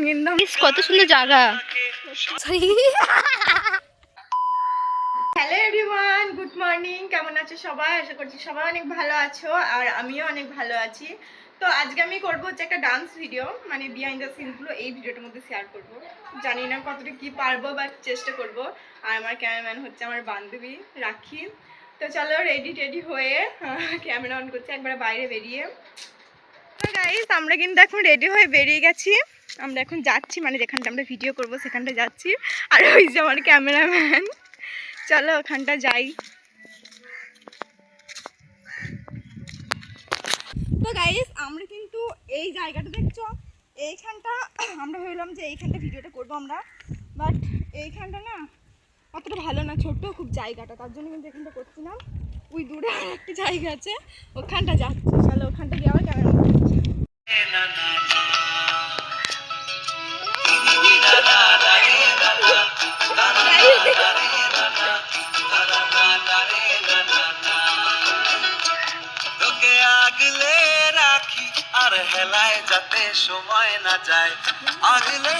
কিন্তু কত সুন্দর জায়গা। Hello everyone, good morning. কেমন আছো সবাই? আশা করছি সবাই অনেক ভালো আছো, আর আমিও অনেক ভালো আছি। তো আজকে আমি করবো হচ্ছে একটা ডান্স ভিডিও, মানে বিহাইন্ড দ্য সিনগুলো এই ভিডিওটার মধ্যে শেয়ার করব। জানি না কতটা কি পারবো, বাট চেষ্টা করব। আর আমার ক্যামেরাম্যান হচ্ছে আমার বান্ধবী রাখি। তো চলো রেডি টেডি হয়ে ক্যামেরা অন করছে একবার বাইরে বেরিয়ে। গাইস, আমরা কিন্তু এখন রেডি হয়ে বেরিয়ে গেছি। আমরা এখন যাচ্ছি, মানে যেখানটা আমরা ভিডিও করব সেখানটা যাচ্ছি। আর ওই যে আমার ক্যামেরাম্যান, চলো ওখানটা যাই। তো গাইস, আমরা কিন্তু এই জায়গাটা দেখছো, এইখানটা আমরা ভাবলাম যে এইখানটা ভিডিওটা করব আমরা, বাট এইখানটা না অতটা ভালো না, ছোট খুব জায়গাটা, তার জন্য কিন্তু এখানটা করছি না। ওই দূরে একটা জায়গা আছে, ওখানটা যাচ্ছি। চলো ওখানটা গিয়ে আবার ক্যামেরা করছি। আর হেলায় যাতে সময় না যায়, আগলে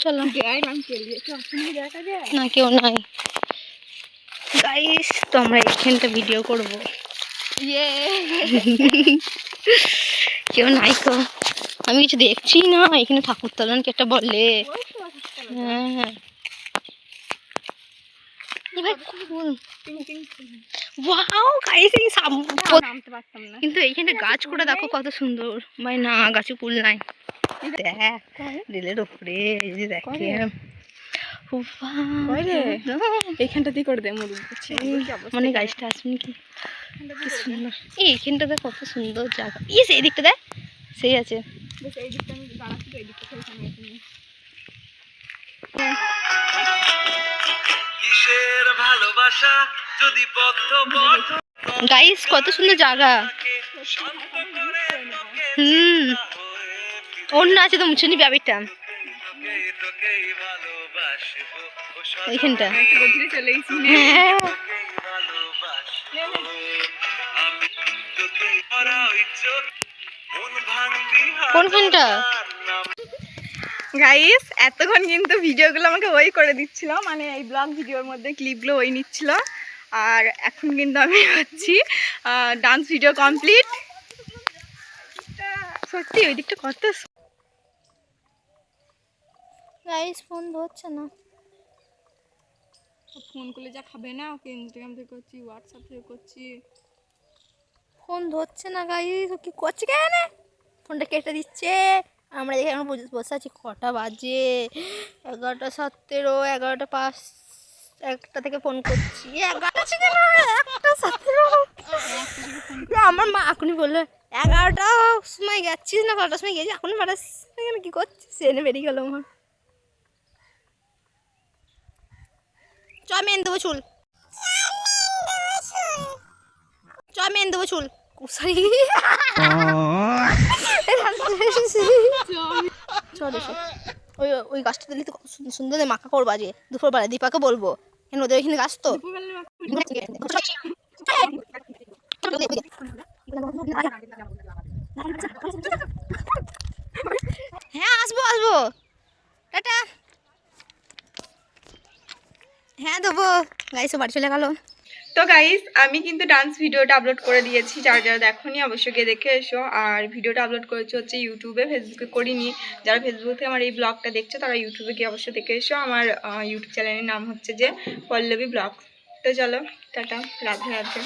চলো না, কেউ নাই গাইস। তো আমরা এখানটা ভিডিও করব, কেউ নাই তো, আমি কিছু দেখছি না। এখানে ঠাকুর তলান কি একটা বলে, হ্যাঁ কিন্তু এইখানটা গাছ করে দেখো কত সুন্দর। ভাই না, গাছে ফুল নাই, রেলের উপরে এই যে দেখে। এইখানটাতেই করে দেয় মানে গাছটা আসবেন কি সুন্দর। এইখানটাতে কত সুন্দর জায়গা। ইস, এই দিকটা দেখ, সেই আছে। কিসের ভালোবাসা যদি গাইস, কত সুন্দর জায়গা। অন্য আছে তো মুছে নিবি আবিরটা এইখানটা। কোনখানটা গাইস? এতক্ষণ কিন্তু ভিডিওগুলো আমাকে ওই করে দিচ্ছিল, মানে এই ব্লগ ভিডিওর মধ্যে ক্লিপগুলো ওই নিচ্ছিল। আর এখন কিন্তু আমি হচ্ছি ডান্স ভিডিও কমপ্লিট। সত্যি ওই দিকটা কত। গাইস, ফোন ধরছে না। ফোন করলে যা খাবে না, ওকে ইনস্টাগ্রাম থেকে করছি, হোয়াটসঅ্যাপ থেকে করছি, ফোন ধরছে না গাইস। ও কি করছে কেন? ফোনটা কেটে দিচ্ছে। আমরা দেখে এখন বসে আছি। কটা বাজে? 11:17, 11:05, 1টা থেকে ফোন করছি। 11টা কেন? 1:17। আমার মা এখনই বললো 11টার সময় গেছিস না, 12টার সময় গেছিস, এখনই পাঠাস কি করছিস? এনে বেরিয়ে গেল আমার। চ মেন দেবো চুল, চ মেন দেবো চুল। ওই ওই গাছটা দিলে তো কত সুন্দর মাখা করবো। আজকে দুপুরবেলা দীপাকে বলবো, কেন ওদের ওইখানে গাছ তো। হ্যাঁ, আসবো আসবো, টাটা। হ্যাঁ দেবো। গাইস, বাড়ি চলে গেল। তো গাইস, আমি কিন্তু ডান্স ভিডিওটা আপলোড করে দিয়েছি। যারা যারা দেখোনি অবশ্যই গিয়ে দেখে এসো। আর ভিডিওটা আপলোড করেছি হচ্ছে ইউটিউবে, ফেসবুকে করিনি। যারা ফেসবুক থেকে আমার এই ব্লগটা দেখছো তারা ইউটিউবে গিয়ে অবশ্যই দেখে এসো। আমার ইউটিউব চ্যানেলের নাম হচ্ছে যে পল্লবী ব্লগ। তো চলো টাটা, রাধে রাধে।